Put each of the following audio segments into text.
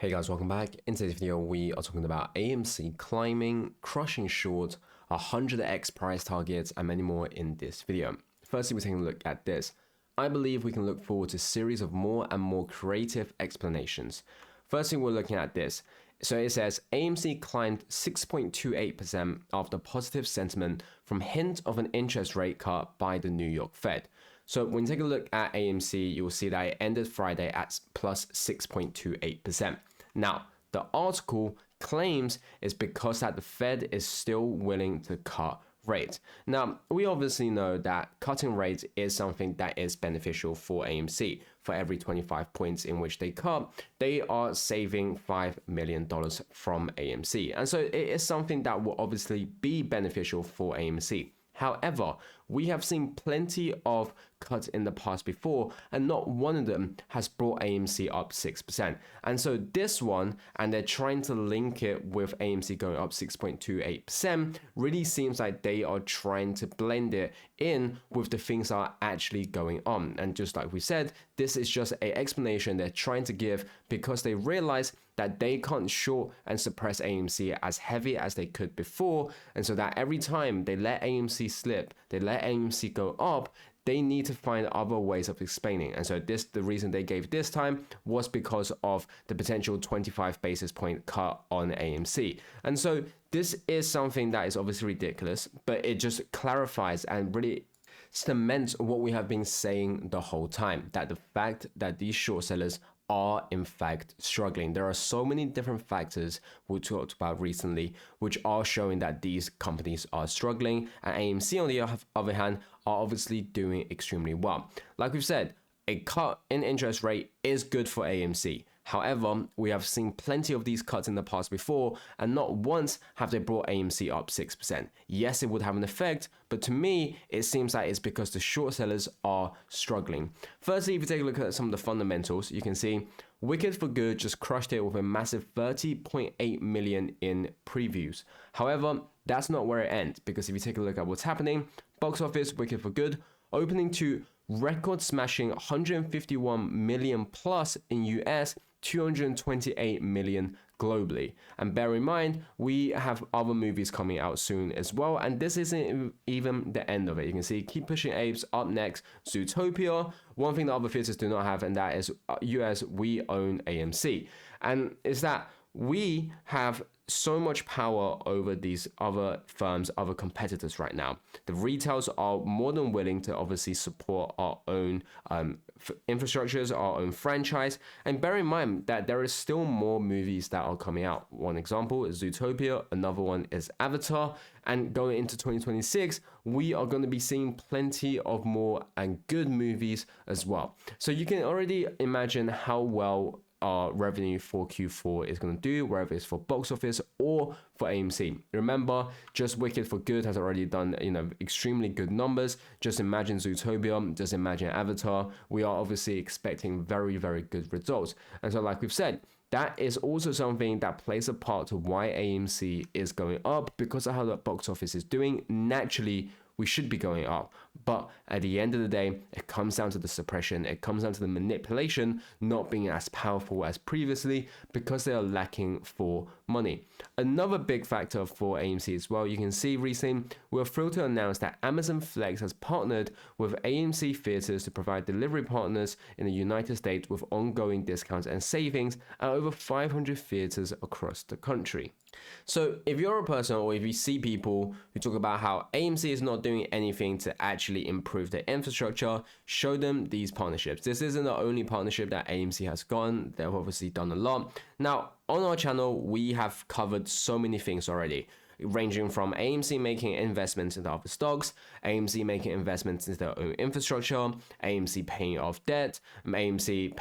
Hey guys, welcome back. In today's video, we are talking about AMC climbing, crushing short, 100x price targets, and many more in this video. Firstly, we're taking a look at this. I believe we can look forward to a series of more and more creative explanations. Firstly, we're looking at this. So it says AMC climbed 6.28% after positive sentiment from hint of an interest rate cut by the New York Fed. So when you take a look at AMC, you'll see that it ended Friday at plus 6.28%. Now, the article claims it's because that the Fed is still willing to cut rates. Now, we obviously know that cutting rates is something that is beneficial for AMC. For every 25 points in which they cut, they are saving $5 million from AMC. And so it is something that will obviously be beneficial for AMC. However, we have seen plenty of cuts in the past before, and not one of them has brought AMC up 6%. And so this one, and they're trying to link it with AMC going up 6.28%, really seems like they are trying to blend it in with the things that are actually going on. And just like we said, this is just an explanation they're trying to give because they realize that they can't short and suppress AMC as heavy as they could before. And so that every time they let AMC slip, they let AMC go up, they need to find other ways of explaining. And so the reason they gave this time was because of the potential 25 basis point cut on AMC. And so this is something that is obviously ridiculous, but it just clarifies and really cements what we have been saying the whole time, that the fact that these short sellers are in fact struggling. There are so many different factors we talked about recently which are showing that these companies are struggling, and AMC on the other hand are obviously doing extremely well. Like we've said, a cut in interest rate is good for AMC. However, we have seen plenty of these cuts in the past before, and not once have they brought AMC up 6%. Yes, it would have an effect, but to me, it seems like it's because the short sellers are struggling. Firstly, if you take a look at some of the fundamentals, you can see Wicked for Good just crushed it with a massive 30.8 million in previews. However, that's not where it ends, because if you take a look at what's happening, box office, Wicked for Good, opening to record smashing 151 million plus in US, 228 million globally. And bear in mind, we have other movies coming out soon as well, and this isn't even the end of it. You can see Keep Pushing Apes up next, Zootopia, one thing that other theaters do not have, and that is US, we own AMC. And is that we have so much power over these other firms, other competitors right now. The retails are more than willing to obviously support our own infrastructures, our own franchise. And bear in mind that there is still more movies that are coming out. One example is Zootopia, another one is Avatar. And going into 2026, we are going to be seeing plenty of more and good movies as well. So you can already imagine how well our revenue for Q4 is going to do, whether it's for box office or for AMC. Remember, just Wicked for Good has already done, extremely good numbers. Just imagine Zootopia, just imagine Avatar. We are obviously expecting very, very good results. And so like we've said, that is also something that plays a part to why AMC is going up, because of how the box office is doing. Naturally, we should be going up. But at the end of the day, it comes down to the suppression. It comes down to the manipulation not being as powerful as previously because they are lacking for money. Another big factor for AMC as well, you can see recently, we're thrilled to announce that Amazon Flex has partnered with AMC Theaters to provide delivery partners in the United States with ongoing discounts and savings at over 500 theaters across the country. So if you're a person, or if you see people who talk about how AMC is not doing anything to actually improve their infrastructure, show them these partnerships. This isn't the only partnership that AMC has gone. They've obviously done a lot. Now, on our channel, we have covered so many things already, ranging from AMC making investments into other stocks, AMC making investments into their own infrastructure, AMC paying off debt, AMC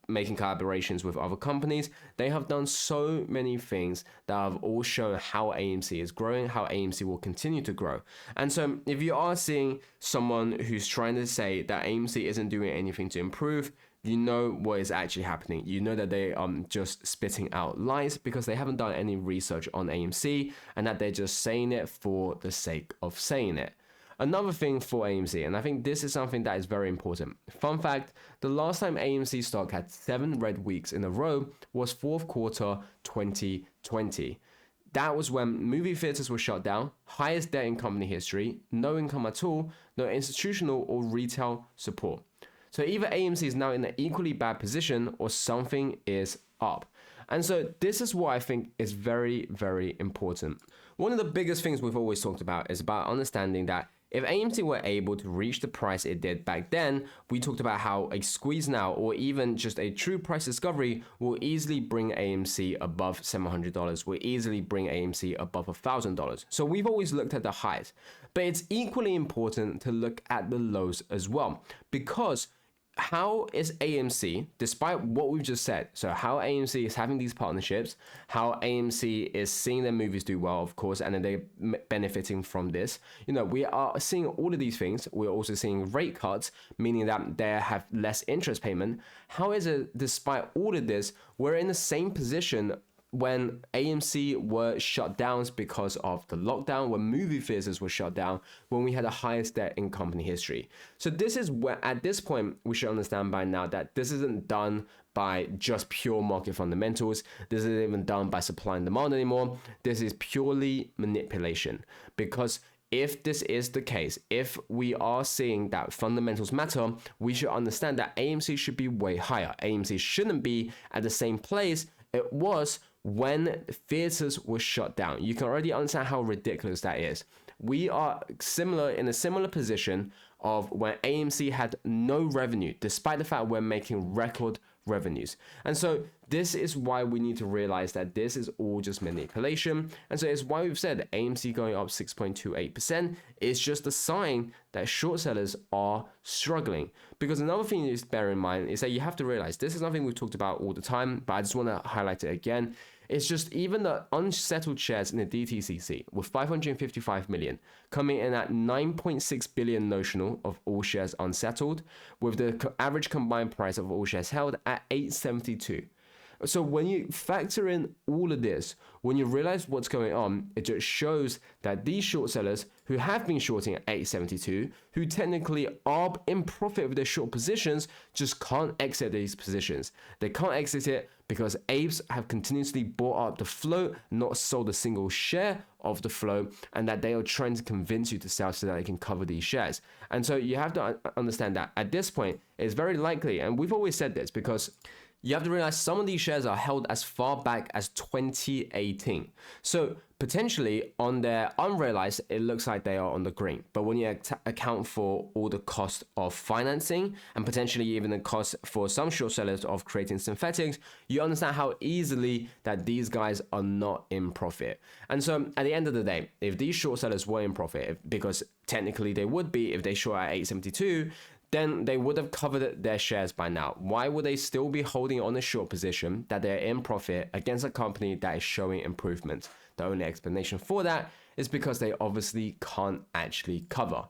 making collaborations with other companies. They have done so many things that have all shown how AMC is growing, how AMC will continue to grow. And so if you are seeing someone who's trying to say that AMC isn't doing anything to improve, you know what is actually happening. You know that they are just spitting out lies because they haven't done any research on AMC, and that they're just saying it for the sake of saying it. Another thing for AMC, and I think this is something that is very important. Fun fact, the last time AMC stock had 7 red weeks in a row was fourth quarter 2020. That was when movie theaters were shut down, highest debt in company history, no income at all, no institutional or retail support. So either AMC is now in an equally bad position or something is up. And so this is what I think is very, very important. One of the biggest things we've always talked about is about understanding that if AMC were able to reach the price it did back then, we talked about how a squeeze now or even just a true price discovery will easily bring AMC above $700, will easily bring AMC above $1,000. So we've always looked at the highs, but it's equally important to look at the lows as well, because how is AMC, despite what we've just said, so how AMC is having these partnerships, how AMC is seeing their movies do well, of course, and then they're benefiting from this. You know, we are seeing all of these things. We're also seeing rate cuts, meaning that they have less interest payment. How is it, despite all of this, we're in the same position when AMC were shut down because of the lockdown, when movie theaters were shut down, when we had the highest debt in company history? So this is where, at this point, we should understand by now that this isn't done by just pure market fundamentals. This isn't even done by supply and demand anymore. This is purely manipulation. Because if this is the case, if we are seeing that fundamentals matter, we should understand that AMC should be way higher. AMC shouldn't be at the same place it was when theaters were shut down. You can already understand how ridiculous that is. We are in a similar position of when AMC had no revenue, despite the fact we're making record revenues. And so this is why we need to realize that this is all just manipulation. And so it's why we've said that AMC going up 6.28% is just a sign that short sellers are struggling. Because another thing you need to bear in mind is that you have to realize, this is something we've talked about all the time, but I just want to highlight it again. It's just even the unsettled shares in the DTCC with 555 million coming in at 9.6 billion notional of all shares unsettled, with the average combined price of all shares held at 872. So when you factor in all of this, when you realize what's going on, it just shows that these short sellers who have been shorting at 872, who technically are in profit with their short positions, just can't exit these positions. They can't exit it because apes have continuously bought up the float, not sold a single share of the float, and that they are trying to convince you to sell so that they can cover these shares. And so you have to understand that at this point, it's very likely, and we've always said this, because you have to realize some of these shares are held as far back as 2018. So potentially on their unrealized, it looks like they are on the green. But when you account for all the cost of financing and potentially even the cost for some short sellers of creating synthetics, you understand how easily that these guys are not in profit. And so at the end of the day, if these short sellers were in profit, because technically they would be if they short at 872, then they would have covered their shares by now. Why would they still be holding on a short position that they're in profit against a company that is showing improvement? The only explanation for that is because they obviously can't actually cover.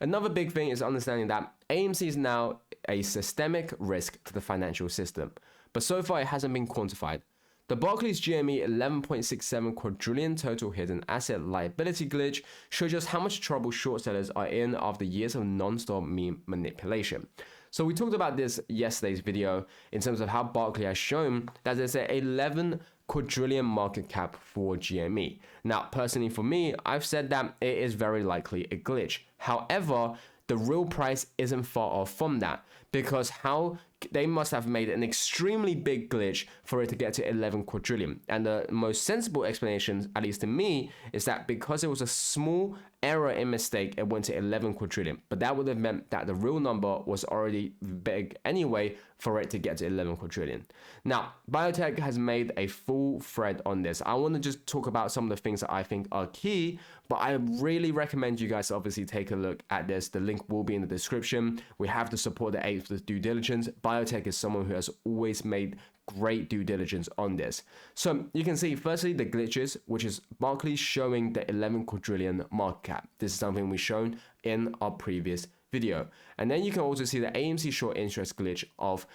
Another big thing is understanding that AMC is now a systemic risk to the financial system, but so far it hasn't been quantified. The Barclays GME 11.67 quadrillion total hidden asset liability glitch shows just how much trouble short sellers are in after years of non-stop meme manipulation. So we talked about this yesterday's video in terms of how Barclays has shown that there's an 11 quadrillion market cap for GME. Now, personally for me, I've said that it is very likely a glitch. However, the real price isn't far off from that, because how they must have made an extremely big glitch for it to get to 11 quadrillion. And the most sensible explanation, at least to me, is that because it was a small error in mistake, it went to 11 quadrillion. But that would have meant that the real number was already big anyway for it to get to 11 quadrillion. Now, biotech has made a full thread on this. I want to just talk about some of the things that I think are key, but I really recommend you guys obviously take a look at this. The link will be in the description. We have to support the apes with due diligence. Biotech is someone who has always made great due diligence on this. So you can see firstly the glitches, which is Barclays showing the 11 quadrillion market cap. This is something we've shown in our previous video. And then you can also see the AMC short interest glitch of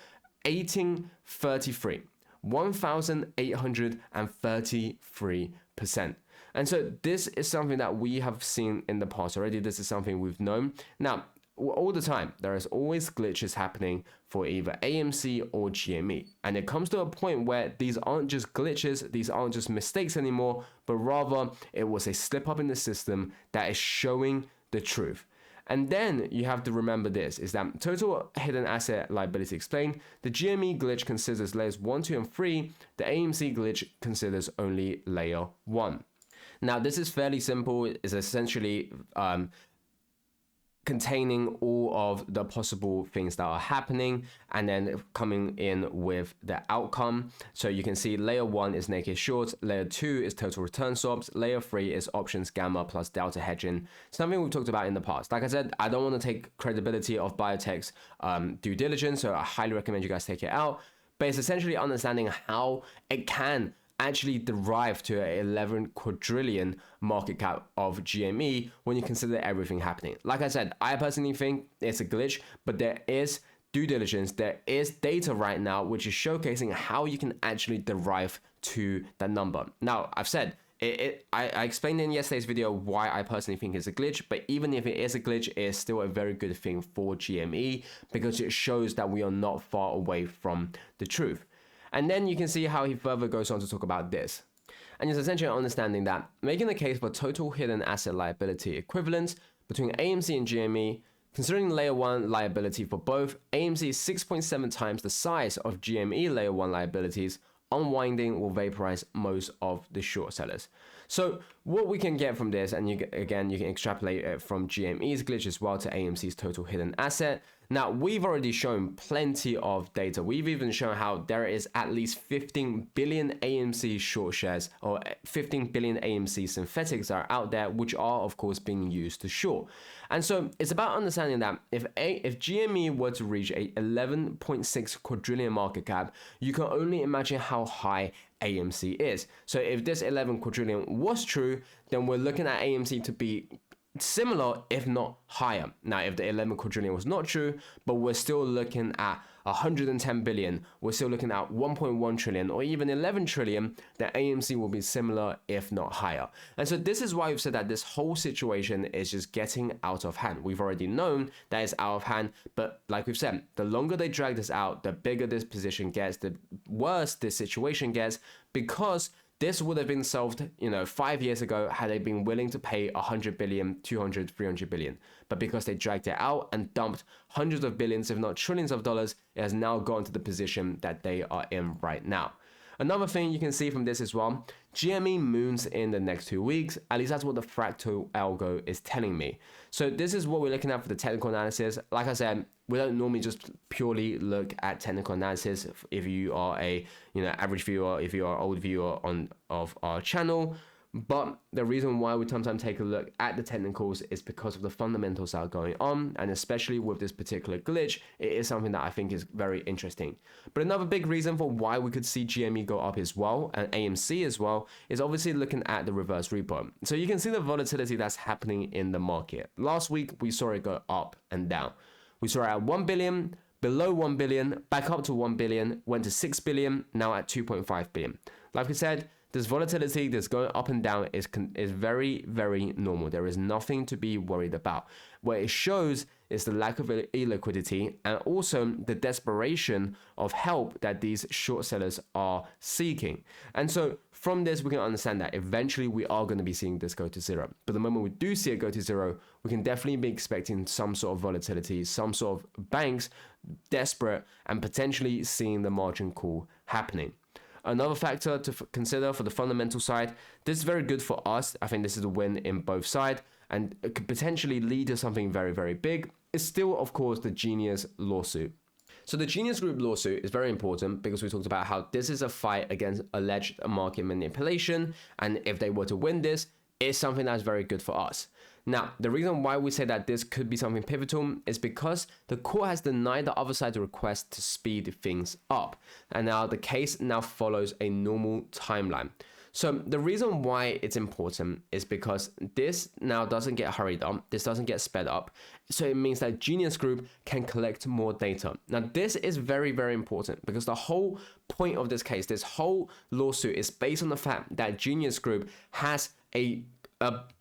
1833, 1,833%. And so this is something that we have seen in the past already. This is something we've known. Now, all the time, there is always glitches happening for either AMC or GME. And it comes to a point where these aren't just glitches, these aren't just mistakes anymore, but rather it was a slip up in the system that is showing the truth. And then you have to remember this, is that total hidden asset liability explained, the GME glitch considers layers 1, 2, and 3, the AMC glitch considers only layer 1. Now, this is fairly simple. It's essentially containing all of the possible things that are happening and then coming in with the outcome. So you can see layer 1 is naked shorts, layer 2 is total return swaps, layer 3 is options gamma plus delta hedging, something we've talked about in the past. Like I said, I don't want to take credibility of biotech's due diligence, so I highly recommend you guys take it out. But it's essentially understanding how it can actually derive to an 11 quadrillion market cap of GME when you consider everything happening. Like I said, I personally think it's a glitch, but there is due diligence, there is data right now which is showcasing how you can actually derive to that number. Now, I've said, I explained in yesterday's video why I personally think it's a glitch, but even if it is a glitch, it is still a very good thing for GME because it shows that we are not far away from the truth. And then you can see how he further goes on to talk about this. And it's essentially understanding that making the case for total hidden asset liability equivalence between AMC and GME, considering layer 1 liability for both, AMC is 6.7 times the size of GME layer 1 liabilities, unwinding will vaporize most of the short sellers. So what we can get from this, and again, you can extrapolate it from GME's glitch as well to AMC's total hidden asset. Now, we've already shown plenty of data. We've even shown how there is at least 15 billion AMC short shares or 15 billion AMC synthetics that are out there, which are, of course, being used to short. And so it's about understanding that if GME were to reach a 11.6 quadrillion market cap, you can only imagine how high AMC is. So if this 11 quadrillion was true, then we're looking at AMC to be similar, if not higher. Now, if the 11 quadrillion was not true, but we're still looking at 110 billion, we're still looking at 1.1 trillion or even 11 trillion, then AMC will be similar, if not higher. And so this is why we've said that this whole situation is just getting out of hand. We've already known that it's out of hand, but like we've said, the longer they drag this out, the bigger this position gets, the worse this situation gets, because this would have been solved, 5 years ago had they been willing to pay 100 billion, 200, 300 billion. But because they dragged it out and dumped hundreds of billions, if not trillions of dollars, it has now gone to the position that they are in right now. Another thing you can see from this as well, GME moons in the next 2 weeks. At least that's what the fractal algo is telling me. So this is what we're looking at for the technical analysis. Like I said, we don't normally just purely look at technical analysis if you are a average viewer, if you are an old viewer of our channel. But the reason why we sometimes take a look at the technicals is because of the fundamentals that are going on, and especially with this particular glitch, it is something that I think is very interesting. But another big reason for why we could see GME go up as well, and AMC as well, is obviously looking at the reverse repo. So you can see the volatility that's happening in the market. Last week, we saw it go up and down. We saw it at 1 billion, below 1 billion, back up to 1 billion, went to 6 billion, now at 2.5 billion. Like we said, this volatility that's going up and down is very, very normal. There is nothing to be worried about. What it shows is the lack of illiquidity and also the desperation of help that these short sellers are seeking. And so from this, we can understand that eventually we are going to be seeing this go to zero. But the moment we do see it go to zero, we can definitely be expecting some sort of volatility, some sort of banks desperate and potentially seeing the margin call happening. Another factor to consider for the fundamental side, this is very good for us. I think this is a win in both sides and it could potentially lead to something very, very big. It's still, of course, the Genius lawsuit. So the Genius Group lawsuit is very important because we talked about how this is a fight against alleged market manipulation. And if they were to win this, it's something that's very good for us. Now, the reason why we say that this could be something pivotal is because the court has denied the other side's request to speed things up. And now the case now follows a normal timeline. So the reason why it's important is because this now doesn't get hurried up, this doesn't get sped up. So it means that Genius Group can collect more data. Now this is very, very important because the whole point of this case, this whole lawsuit is based on the fact that Genius Group has a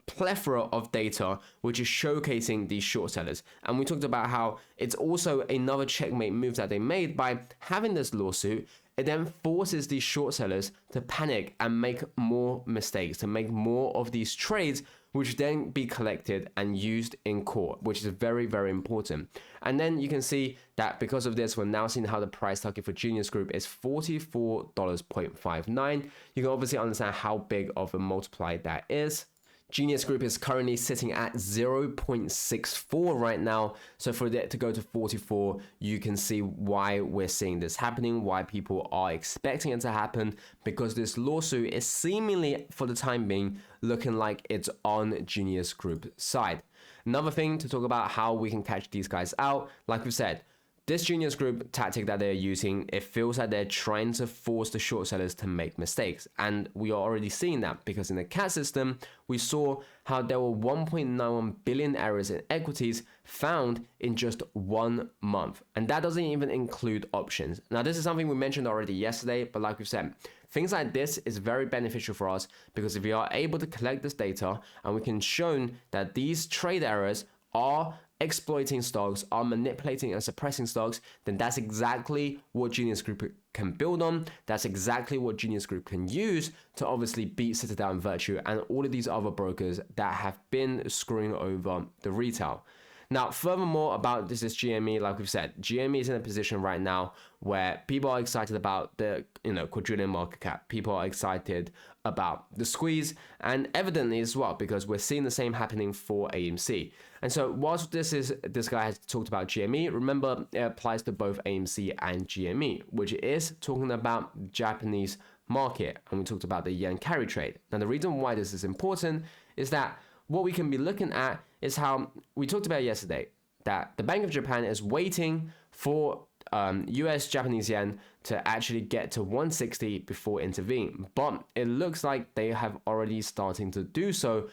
plethora of data which is showcasing these short sellers. And we talked about how it's also another checkmate move that they made by having this lawsuit. It then forces these short sellers to panic and make more mistakes, to make more of these trades, which then be collected and used in court, which is very, very important. And then you can see that because of this, we're now seeing how the price target for Genius Group is $44.59. You can obviously understand how big of a multiplier that is. Genius Group is currently sitting at 0.64 right now. So for it to go to 44, you can see why we're seeing this happening, why people are expecting it to happen, because this lawsuit is seemingly, for the time being, looking like it's on Genius Group's side. Another thing to talk about how we can catch these guys out, like we said, this Genius Group tactic that they're using, it feels like they're trying to force the short sellers to make mistakes. And we are already seeing that because in the CAT system, we saw how there were 1.91 billion errors in equities found in just 1 month. And that doesn't even include options. Now, this is something we mentioned already yesterday, but like we said, things like this is very beneficial for us because if we are able to collect this data and we can show that these trade errors are exploiting stocks, are manipulating and suppressing stocks, then that's exactly what Genius Group can build on. That's exactly what Genius Group can use to obviously beat Citadel and Virtue and all of these other brokers that have been screwing over the retail. Now, furthermore about this is GME, like we've said, GME is in a position right now where people are excited about the quadrillion market cap. People are excited about the squeeze, and evidently as well, because we're seeing the same happening for AMC. And so whilst this guy has talked about GME, remember it applies to both AMC and GME, which is talking about Japanese market. And we talked about the yen carry trade. Now, the reason why this is important is that what we can be looking at is how we talked about yesterday, that the Bank of Japan is waiting for US Japanese yen to actually get to 160 before intervening. But it looks like they have already starting to do so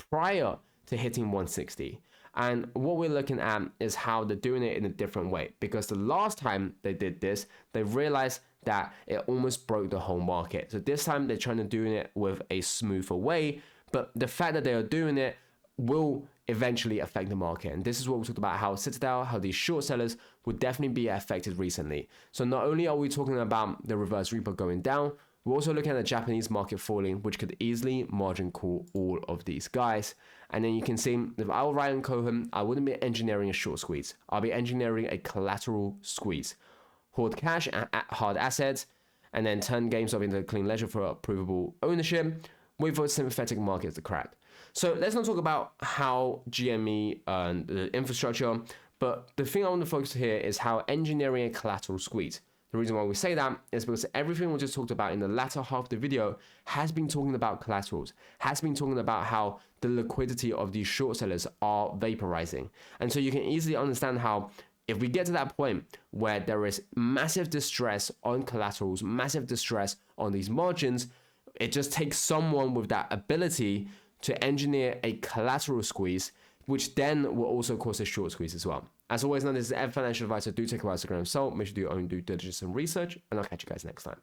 prior to hitting 160. And what we're looking at is how they're doing it in a different way. Because the last time they did this, they realized that it almost broke the whole market. So this time they're trying to do it with a smoother way. But the fact that they are doing it will eventually affect the market. And this is what we talked about, how Citadel, how these short sellers would definitely be affected recently. So not only are we talking about the reverse repo going down, we're also looking at the Japanese market falling, which could easily margin call all of these guys. And then you can see, if I were Ryan Cohen, I wouldn't be engineering a short squeeze. I'll be engineering a collateral squeeze. Hoard cash and hard assets, and then turn GameStop into a clean ledger for provable ownership. Wait for sympathetic markets to crack. So let's not talk about how GME and the infrastructure, but the thing I want to focus here is how engineering a collateral squeeze. The reason why we say that is because everything we just talked about in the latter half of the video has been talking about collaterals, has been talking about how the liquidity of these short sellers are vaporizing. And so you can easily understand how if we get to that point where there is massive distress on collaterals, massive distress on these margins, it just takes someone with that ability to engineer a collateral squeeze, which then will also cause a short squeeze as well. As always, this is Ed Financial Advisor. Do take a while to grow and sell. Make sure you do your own due diligence and research, and I'll catch you guys next time.